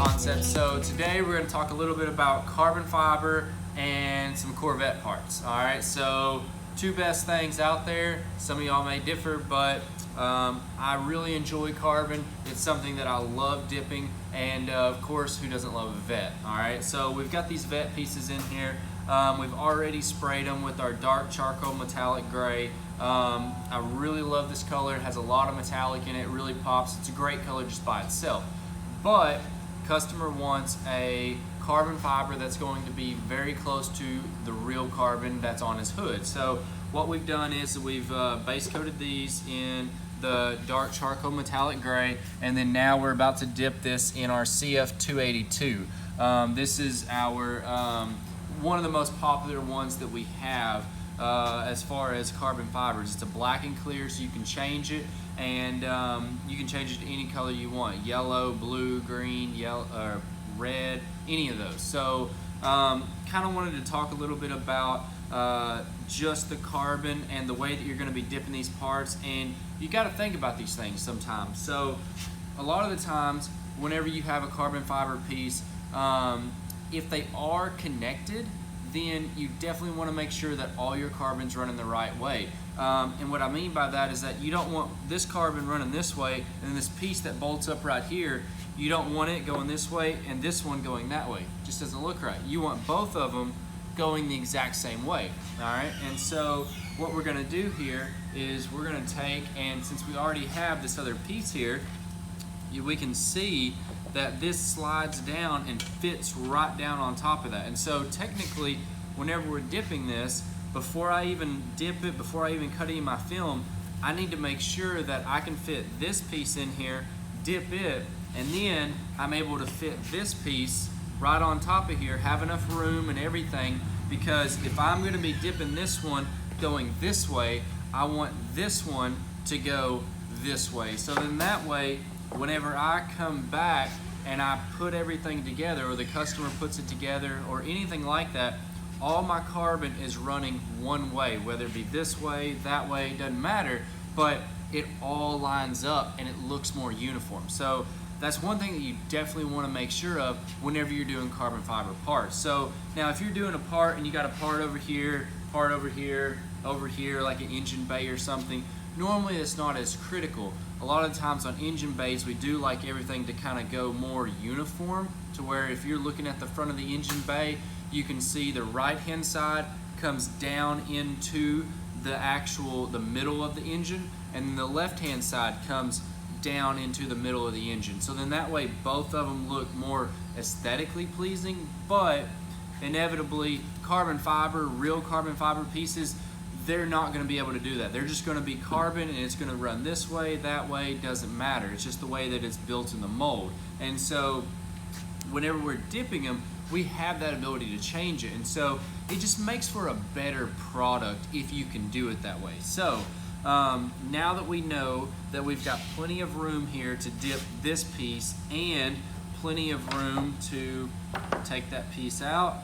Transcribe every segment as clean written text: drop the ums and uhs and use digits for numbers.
concept. So today we're going to talk a little bit about carbon fiber and some Corvette parts. All right, so two best things out there. Some of y'all may differ, but I really enjoy carbon. It's something that I love dipping, and of course, who doesn't love a vet? All right, so we've got these vet pieces in here. We've already sprayed them with our dark charcoal metallic gray. I really love this color. It has a lot of metallic in it. It really pops. It's a great color just by itself. But customer wants a carbon fiber that's going to be very close to the real carbon that's on his hood. So what we've done is we've base coated these in the dark charcoal metallic gray, and then now we're about to dip this in our CF282. This is our one of the most popular ones that we have as far as carbon fibers. It's a black and clear, so you can change it, and you can change it to any color you want: yellow, blue, green, yellow, red, any of those. So kind of wanted to talk a little bit about just the carbon and the way that you're going to be dipping these parts, and you got to think about these things sometimes. So a lot of the times whenever you have a carbon fiber piece, if they are connected, then you definitely want to make sure that all your carbon's running the right way. And what I mean by that is that you don't want this carbon running this way, and then this piece that bolts up right here, you don't want it going this way and this one going that way. It just doesn't look right. You want both of them going the exact same way. All right, and so what we're going to do here is we're going to take, and since we already have this other piece here, we can see that this slides down and fits right down on top of that. And so technically, whenever we're dipping this, before I even dip it, before I even cut any of my film, I need to make sure that I can fit this piece in here, dip it, and then I'm able to fit this piece right on top of here, have enough room and everything, because if I'm going to be dipping this one going this way, I want this one to go this way. So then that way, whenever I come back and I put everything together, or the customer puts it together, or anything like that, all my carbon is running one way, whether it be this way, that way, it doesn't matter, but it all lines up and it looks more uniform. So that's one thing that you definitely want to make sure of whenever you're doing carbon fiber parts. So now if you're doing a part and you got a part over here, over here, like an engine bay or something, normally it's not as critical. A lot of times on engine bays, we do like everything to kind of go more uniform, to where if you're looking at the front of the engine bay, you can see the right hand side comes down into the middle of the engine, and then the left hand side comes down into the middle of the engine. So then that way both of them look more aesthetically pleasing, but inevitably real carbon fiber pieces, they're not going to be able to do that. They're just going to be carbon, and it's going to run this way, that way, doesn't matter. It's just the way that it's built in the mold. And so whenever we're dipping them, we have that ability to change it. And so it just makes for a better product if you can do it that way. So now that we know that we've got plenty of room here to dip this piece, and plenty of room to take that piece out,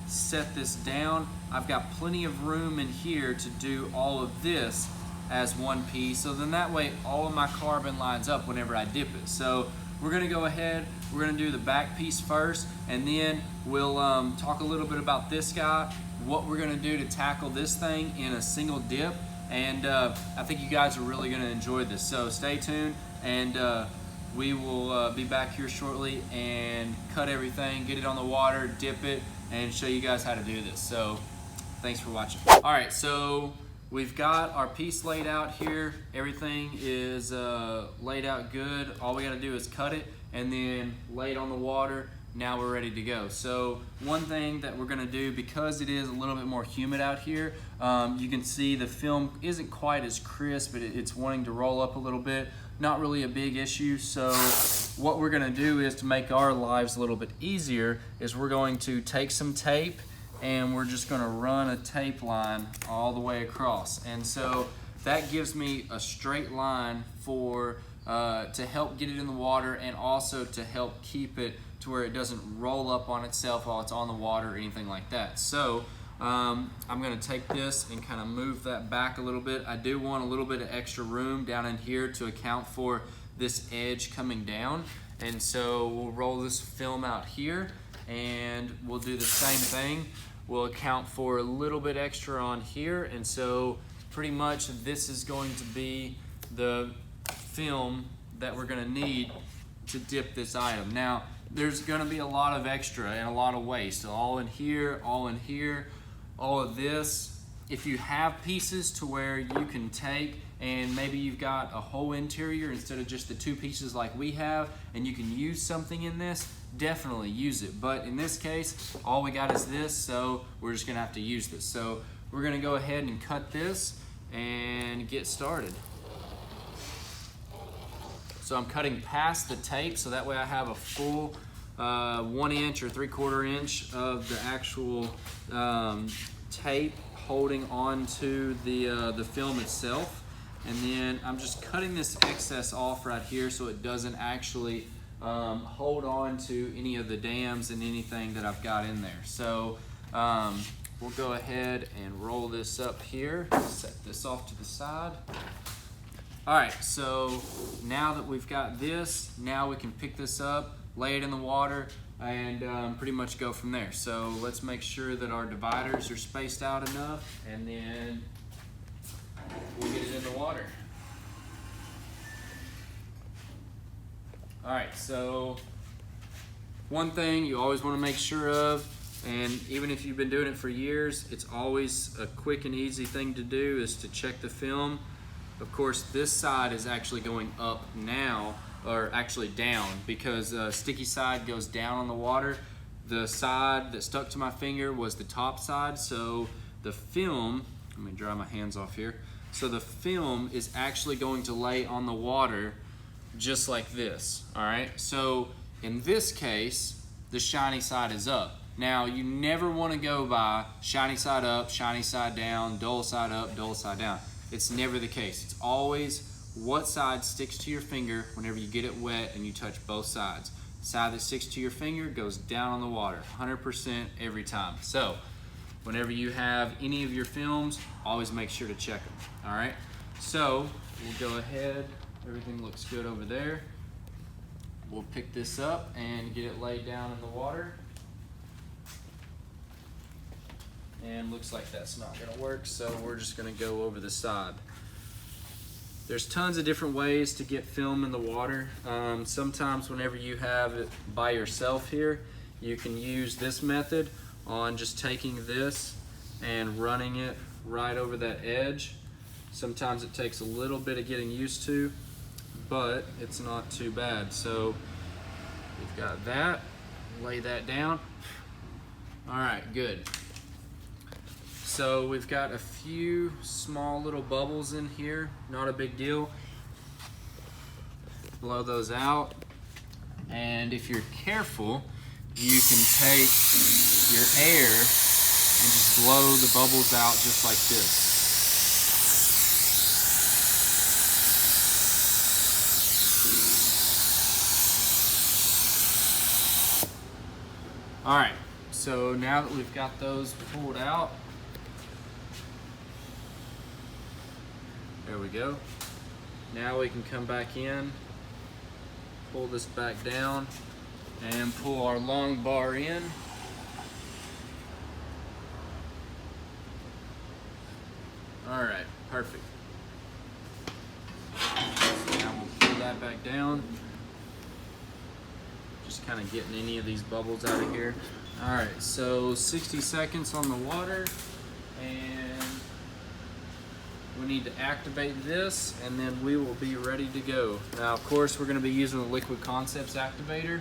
set this down, I've got plenty of room in here to do all of this as one piece. So then that way all of my carbon lines up whenever I dip it. So we're going to go ahead, we're going to do the back piece first, and then we'll talk a little bit about this guy, what we're going to do to tackle this thing in a single dip. And I think you guys are really going to enjoy this. So stay tuned, and we will be back here shortly and cut everything, get it on the water, dip it, and show you guys how to do this. So thanks for watching. All right, so we've got our piece laid out here. Everything is laid out good. All we got to do is cut it and then lay it on the water. Now we're ready to go. So one thing that we're going to do, because it is a little bit more humid out here, you can see the film isn't quite as crisp, but it's wanting to roll up a little bit. Not really a big issue. So what we're going to do is, to make our lives a little bit easier, is we're going to take some tape, and we're just going to run a tape line all the way across. And so that gives me a straight line for to help get it in the water, and also to help keep it to where it doesn't roll up on itself while it's on the water or anything like that. So I'm going to take this and kind of move that back a little bit. I do want a little bit of extra room down in here to account for this edge coming down. And so we'll roll this film out here and we'll do the same thing. We'll account for a little bit extra on here, and so pretty much this is going to be the film that we're gonna need to dip this item. Now, there's gonna be a lot of extra and a lot of waste, all in here, all in here, all of this. If you have pieces to where you can take, and maybe you've got a whole interior instead of just the two pieces like we have, and you can use something in this, definitely use it. But in this case, all we got is this, so we're just gonna have to use this. So we're gonna go ahead and cut this and get started. So I'm cutting past the tape, so that way I have a full 1 inch or 3/4 inch of the actual tape holding onto the film itself. And then I'm just cutting this excess off right here so it doesn't actually hold on to any of the dams and anything that I've got in there. So we'll go ahead and roll this up here, set this off to the side. All right, so now that we've got this, now we can pick this up, lay it in the water, and pretty much go from there. So let's make sure that our dividers are spaced out enough, and then we'll get it in the water. All right, so one thing you always want to make sure of, and even if you've been doing it for years, it's always a quick and easy thing to do, is to check the film. Of course, this side is actually going up now, or actually down, because sticky side goes down on the water. The side that stuck to my finger was the top side, so the film, let me dry my hands off here. So the film is actually going to lay on the water just like this, all right? So in this case, the shiny side is up. Now, you never want to go by shiny side up, shiny side down, dull side up, dull side down. It's never the case. It's always what side sticks to your finger whenever you get it wet and you touch both sides. The side that sticks to your finger goes down on the water, 100% every time. So whenever you have any of your films, always make sure to check them, all right? So we'll go ahead, everything looks good over there. We'll pick this up and get it laid down in the water. And looks like that's not gonna work, so we're just gonna go over the side. There's tons of different ways to get film in the water. Sometimes whenever you have it by yourself here, you can use this method on just taking this and running it right over that edge. Sometimes it takes a little bit of getting used to, but it's not too bad. So we've got that, lay that down. All right, good. So we've got a few small little bubbles in here, not a big deal. Blow those out. And if you're careful, you can take your air and just blow the bubbles out just like this. All right, so now that we've got those pulled out, there we go. Now we can come back in, pull this back down, and pull our long bar in. All right, perfect. So now we'll pull that back down. Just kind of getting any of these bubbles out of here. All right, so 60 seconds on the water, and we need to activate this, and then we will be ready to go. Now, of course, we're gonna be using the Liquid Concepts activator,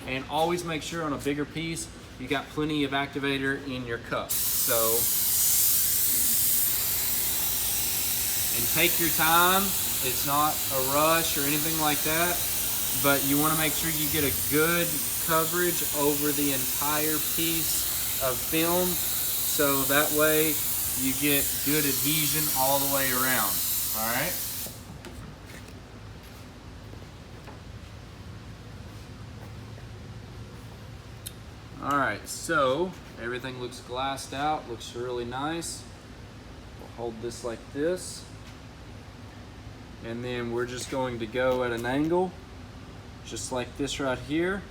and always make sure on a bigger piece, you got plenty of activator in your cup. So, and take your time. It's not a rush or anything like that, but you wanna make sure you get a good coverage over the entire piece of film, so that way you get good adhesion all the way around, all right? All right, so everything looks glassed out, looks really nice. We'll hold this like this. and then we're just going to go at an angle, just like this right here,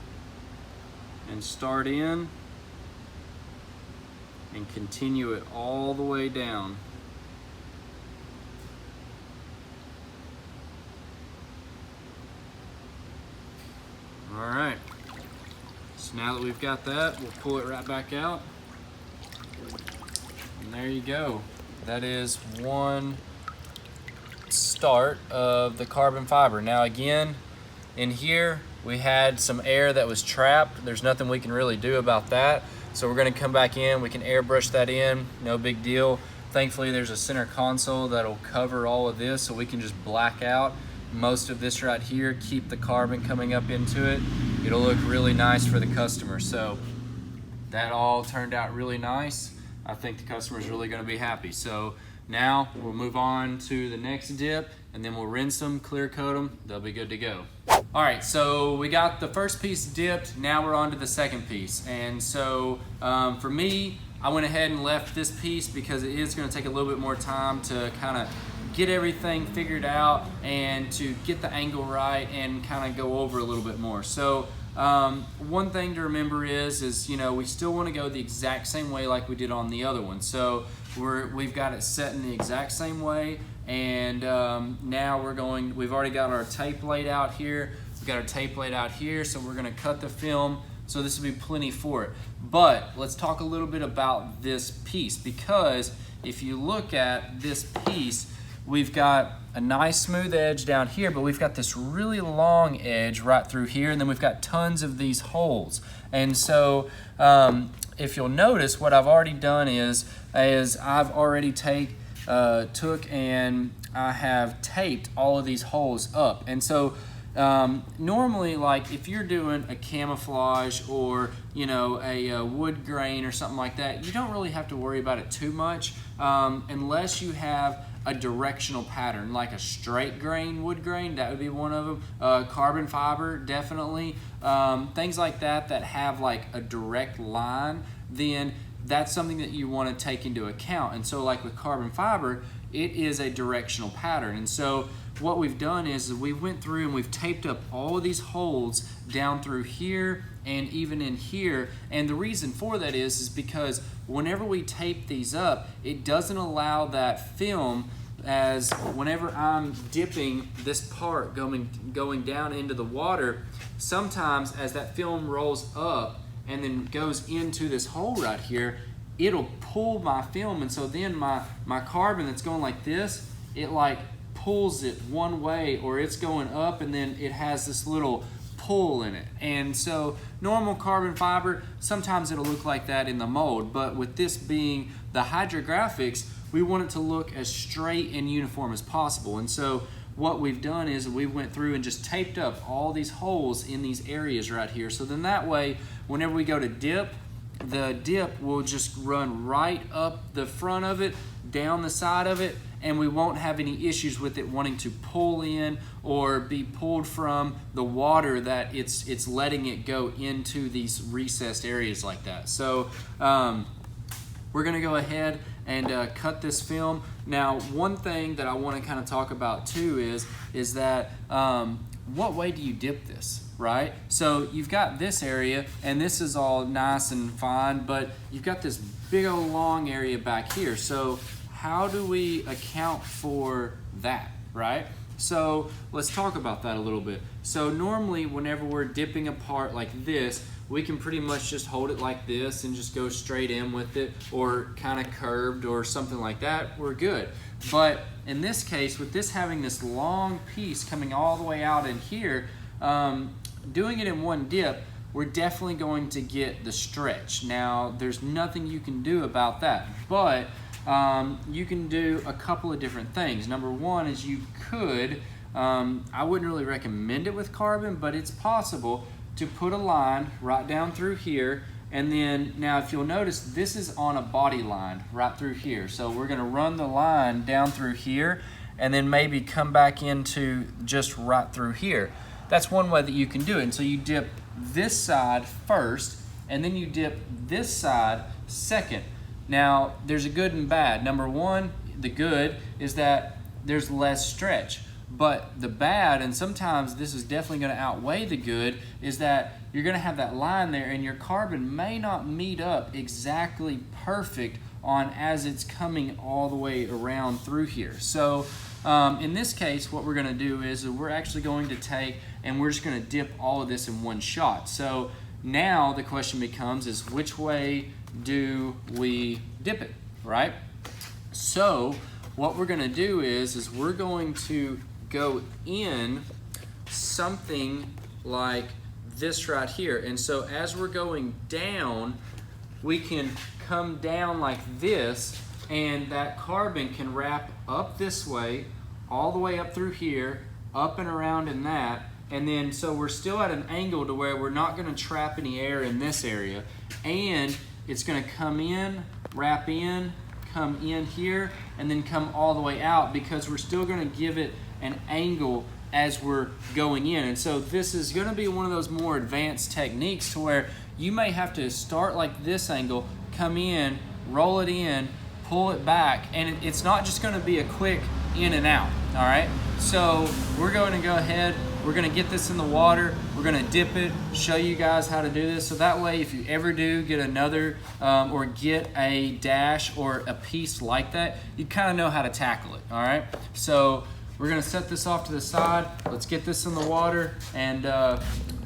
and start in and continue it all the way down. All right, so now that we've got that, we'll pull it right back out. And there you go. That is one start of the carbon fiber. Now again, in here, we had some air that was trapped. There's nothing we can really do about that. So we're gonna come back in, we can airbrush that in, no big deal. Thankfully, there's a center console that'll cover all of this, so we can just black out most of this right here, keep the carbon coming up into it. It'll look really nice for the customer. So that all turned out really nice. I think the customer's really gonna be happy. So now we'll move on to the next dip, and then we'll rinse them, clear coat them, they'll be good to go. All right, so we got the first piece dipped, now we're on to the second piece. And so for me, I went ahead and left this piece because it is gonna take a little bit more time to kind of get everything figured out and to get the angle right and kind of go over a little bit more. So one thing to remember is you know, we still want to go the exact same way like we did on the other one. So we've got it set in the exact same way, and now we've already got our tape laid out here. We've got our tape laid out here, so we're gonna cut the film. So this will be plenty for it. But let's talk a little bit about this piece, because if you look at this piece, we've got a nice smooth edge down here, but we've got this really long edge right through here, and then we've got tons of these holes. And so if you'll notice, what I've already done is I've already took and I have taped all of these holes up. And so normally, like if you're doing a camouflage or you know a wood grain or something like that, you don't really have to worry about it too much unless you have a directional pattern, like a straight grain, wood grain, that would be one of them. Carbon fiber, definitely. Things like that that have like a direct line, then that's something that you want to take into account. And so like with carbon fiber, it is a directional pattern. And so what we've done is we went through and we've taped up all of these holes down through here and even in here. And the reason for that is because whenever we tape these up, it doesn't allow that film, as whenever I'm dipping this part going down into the water, sometimes as that film rolls up and then goes into this hole right here, it'll pull my film, and so then my carbon that's going like this, it like pulls it one way, or it's going up and then it has this little pull in it. And so normal carbon fiber, sometimes it'll look like that in the mold, but with this being the Hydrographics, we want it to look as straight and uniform as possible. And so what we've done is we went through and just taped up all these holes in these areas right here. So then that way, whenever we go to dip, the dip will just run right up the front of it, down the side of it, and we won't have any issues with it wanting to pull in or be pulled from the water that it's letting it go into these recessed areas like that. So we're gonna go ahead and cut this film. Now, one thing that I wanna kind of talk about too is that what way do you dip this, right? So you've got this area, and this is all nice and fine, but you've got this big old long area back here. So how do we account for that, right? So let's talk about that a little bit. So normally whenever we're dipping a part like this, we can pretty much just hold it like this and just go straight in with it, or kind of curved or something like that, we're good. But in this case, with this having this long piece coming all the way out in here, doing it in one dip, we're definitely going to get the stretch. Now, there's nothing you can do about that, but you can do a couple of different things. Number one is you could, I wouldn't really recommend it with carbon, but it's possible to put a line right down through here, and then now if you'll notice, this is on a body line right through here. So we're gonna run the line down through here and then maybe come back into just right through here. That's one way that you can do it. And so you dip this side first, and then you dip this side second. Now, there's a good and bad. Number one, the good is that there's less stretch. But the bad, and sometimes this is definitely going to outweigh the good, is that you're going to have that line there and your carbon may not meet up exactly perfect on as it's coming all the way around through here. So in this case, what we're going to do is we're actually going to take and we're just going to dip all of this in one shot. So now the question becomes is which way do we dip it, right? So what we're going to do is we're going to go in something like this right here. And so as we're going down, we can come down like this, and that carbon can wrap up this way, all the way up through here, up and around in that, and then so we're still at an angle to where we're not going to trap any air in this area, and it's going to come in, wrap in, come in here, and then come all the way out, because we're still going to give it an angle as we're going in. And so this is going to be one of those more advanced techniques to where you may have to start like this angle, come in, roll it in, pull it back, and it's not just going to be a quick in and out. All right, so we're going to go ahead, we're going to get this in the water, we're going to dip it, show you guys how to do this, so that way if you ever do get another or get a dash or a piece like that, you kind of know how to tackle it. All right, so we're going to set this off to the side, let's get this in the water, and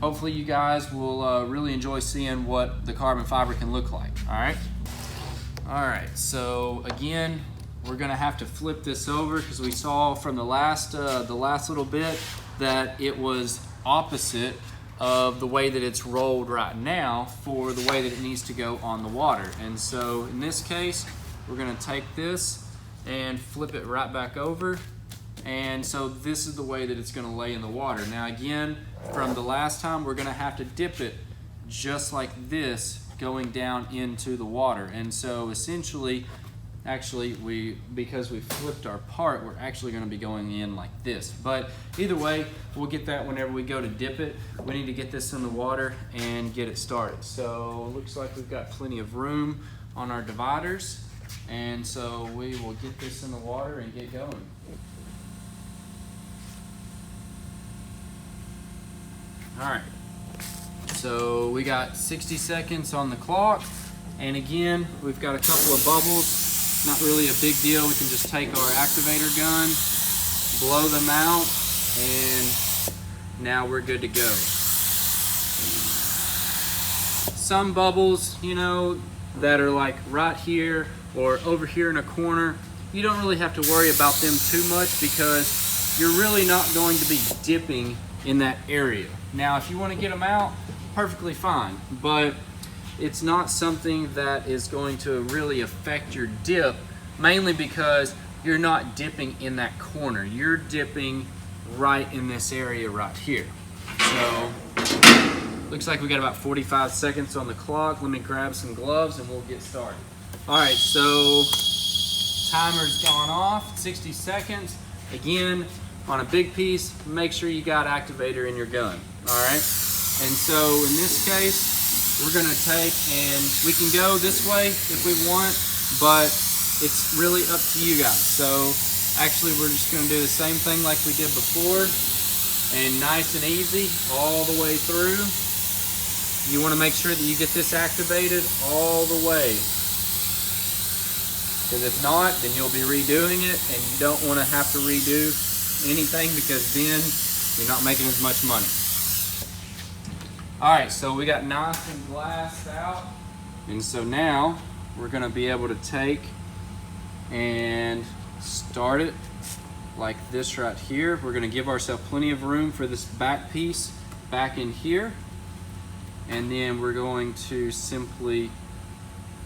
hopefully you guys will really enjoy seeing what the carbon fiber can look like. All right. All right, so again, we're gonna have to flip this over because we saw from the last little bit that it was opposite of the way that it's rolled right now for the way that it needs to go on the water. And so in this case, we're gonna take this and flip it right back over. And so this is the way that it's gonna lay in the water. Now again, from the last time, we're gonna have to dip it just like this, going down into the water. And so essentially, actually, because we flipped our part, we're actually going to be going in like this. But either way, we'll get that whenever we go to dip it. We need to get this in the water and get it started. So it looks like we've got plenty of room on our dividers, and so we will get this in the water and get going. All right. So we got 60 seconds on the clock, and again, we've got a couple of bubbles. Not really a big deal. We can just take our activator gun, blow them out, and now we're good to go. Some bubbles, you know, that are like right here or over here in a corner, you don't really have to worry about them too much because you're really not going to be dipping in that area. Now, if you want to get them out, perfectly fine, but it's not something that is going to really affect your dip, mainly because you're not dipping in that corner. You're dipping right in this area right here. So looks like we got about 45 seconds on the clock. Let me grab some gloves and we'll get started. All right, so timer's gone off, 60 seconds. Again, on a big piece, make sure you got activator in your gun. All right. And so in this case, we're gonna take, and we can go this way if we want, but it's really up to you guys. So actually we're just gonna do the same thing like we did before, and nice and easy all the way through. You wanna make sure that you get this activated all the way, because if not, then you'll be redoing it, and you don't wanna have to redo anything because then you're not making as much money. All right, so we got nice and glassed out. And so now we're gonna be able to take and start it like this right here. We're gonna give ourselves plenty of room for this back piece back in here. And then we're going to simply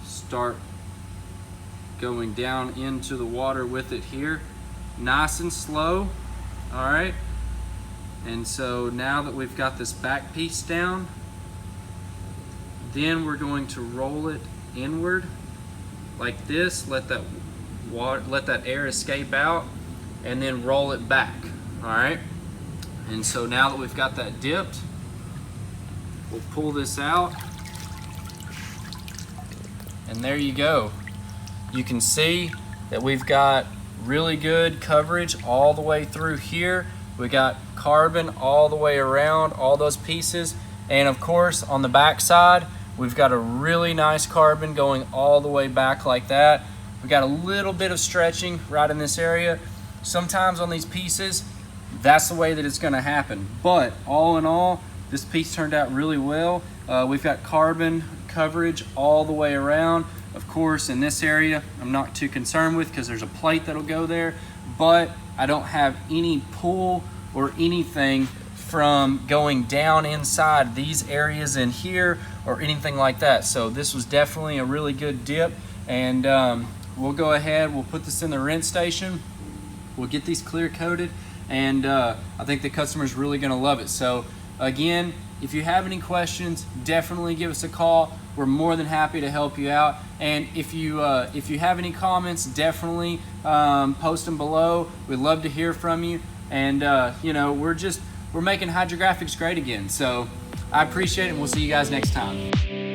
start going down into the water with it here. Nice and slow, all right? And so now that we've got this back piece down, then we're going to roll it inward like this, let that air escape out, and then roll it back, all right? And so now that we've got that dipped, we'll pull this out, and there you go. You can see that we've got really good coverage all the way through here. We got carbon all the way around all those pieces. And of course, on the back side, we've got a really nice carbon going all the way back like that. We got a little bit of stretching right in this area. Sometimes on these pieces, that's the way that it's gonna happen. But all in all, this piece turned out really well. We've got carbon coverage all the way around. Of course, in this area, I'm not too concerned with because there's a plate that'll go there, but I don't have any pull or anything from going down inside these areas in here or anything like that. So this was definitely a really good dip, and we'll go ahead, we'll put this in the rinse station, we'll get these clear coated, and I think the customer's really gonna love it. So again, if you have any questions, definitely give us a call. We're more than happy to help you out. And if you have any comments, definitely post them below. We'd love to hear from you. And you know, we're making hydrographics great again. So I appreciate it, and we'll see you guys next time.